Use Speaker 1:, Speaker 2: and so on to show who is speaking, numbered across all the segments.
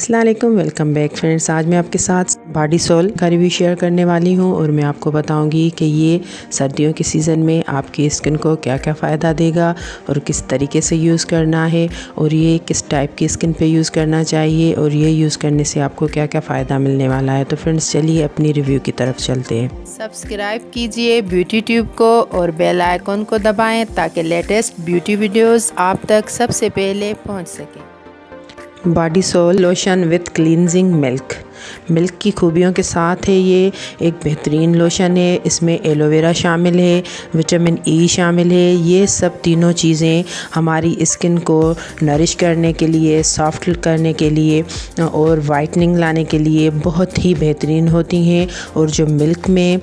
Speaker 1: अस्सलाम वालेकुम, welcome back friends. आज मैं आपके साथ बॉडी सोल का रिव्यू शेयर करने वाली हूँ और मैं आपको बताऊंगी कि ये सर्दियों के सीज़न में आपकी स्किन को क्या क्या फ़ायदा देगा और किस तरीके से यूज़ करना है और ये किस टाइप की स्किन पे यूज़ करना चाहिए और ये यूज़ करने से आपको क्या क्या फ़ायदा मिलने वाला है। तो फ्रेंड्स चलिए अपनी रिव्यू की तरफ चलते हैं।
Speaker 2: सब्सक्राइब कीजिए ब्यूटी ट्यूब को और बेल आइकन को दबाएं ताकि लेटेस्ट ब्यूटी वीडियोस आप तक सबसे पहले पहुंच सकें।
Speaker 1: Body soul lotion with cleansing milk की खूबियों के साथ है। ये एक बेहतरीन लोशन है। इसमें एलोवेरा शामिल है, विटामिन ई शामिल है। ये सब तीनों चीज़ें हमारी स्किन को नरिश करने के लिए, सॉफ्ट करने के लिए और वाइटनिंग लाने के लिए बहुत ही बेहतरीन होती हैं। और जो मिल्क में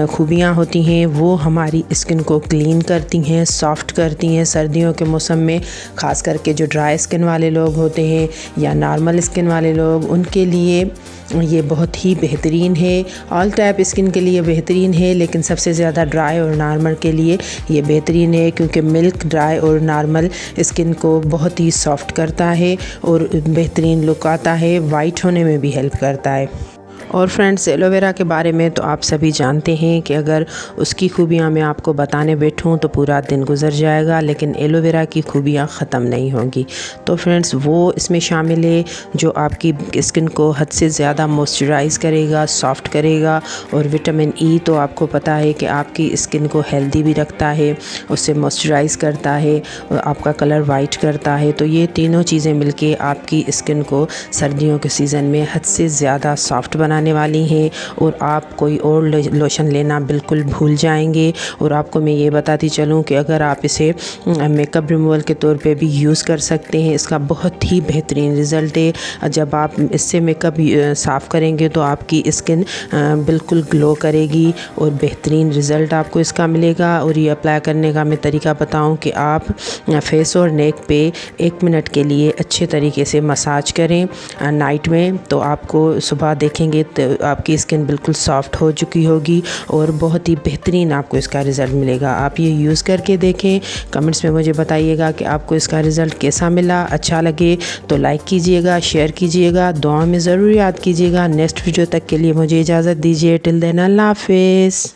Speaker 1: खूबियाँ होती हैं वो हमारी स्किन को क्लीन करती हैं, सॉफ्ट करती हैं। सर्दियों के मौसम में ख़ास करके जो ड्राई स्किन वाले लोग होते हैं या नॉर्मल स्किन वाले लोग, उनके लिए ये बहुत ही बेहतरीन है। ऑल टाइप स्किन के लिए बेहतरीन है, लेकिन सबसे ज़्यादा ड्राई और नॉर्मल के लिए ये बेहतरीन है क्योंकि मिल्क ड्राई और नॉर्मल स्किन को बहुत ही सॉफ्ट करता है और बेहतरीन लुक आता है, वाइट होने में भी हेल्प करता है। और फ्रेंड्स एलोवेरा के बारे में तो आप सभी जानते हैं कि अगर उसकी खूबियाँ मैं आपको बताने बैठूँ तो पूरा दिन गुजर जाएगा, लेकिन एलोवेरा की खूबियाँ ख़त्म नहीं होंगी। तो फ्रेंड्स वो इसमें शामिल है जो आपकी स्किन को हद से ज़्यादा मॉइस्चराइज़ करेगा, सॉफ्ट करेगा। और विटामिन ई तो आपको पता है कि आपकी स्किन को हेल्दी भी रखता है, उससे मॉइस्चराइज़ करता है और आपका कलर वाइट करता है। तो ये तीनों चीज़ें मिलके आपकी स्किन को सर्दियों के सीज़न में हद से ज़्यादा सॉफ्ट बनाने वाली हैं और आप कोई और लोशन लेना बिल्कुल भूल जाएंगे। और आपको मैं ये बताती चलूँ कि अगर आप इसे मेकअप रिमूवल के तौर पे भी यूज़ कर सकते हैं। इसका बहुत ही बेहतरीन रिज़ल्ट है। जब आप इससे मेकअप साफ़ करेंगे तो आपकी स्किन बिल्कुल ग्लो करेगी और बेहतरीन रिज़ल्ट आपको इसका मिलेगा। और ये अप्लाई करने का मैं तरीका बताऊँ कि आप फेस और नेक पे 1 मिनट के लिए अच्छे तरीके से मसाज करें नाइट में, तो आपको सुबह देखेंगे तो आपकी स्किन बिल्कुल सॉफ्ट हो चुकी होगी और बहुत ही बेहतरीन आपको इसका रिज़ल्ट मिलेगा। आप ये यूज़ करके देखें, कमेंट्स में मुझे बताइएगा कि आपको इसका रिज़ल्ट कैसा मिला। अच्छा लगे तो लाइक कीजिएगा, शेयर कीजिएगा, दुआ में ज़रूर याद कीजिएगा। नेक्स्ट वीडियो तक के लिए मुझे इजाज़त दीजिए। टिल देन अल्लाह हाफिज़।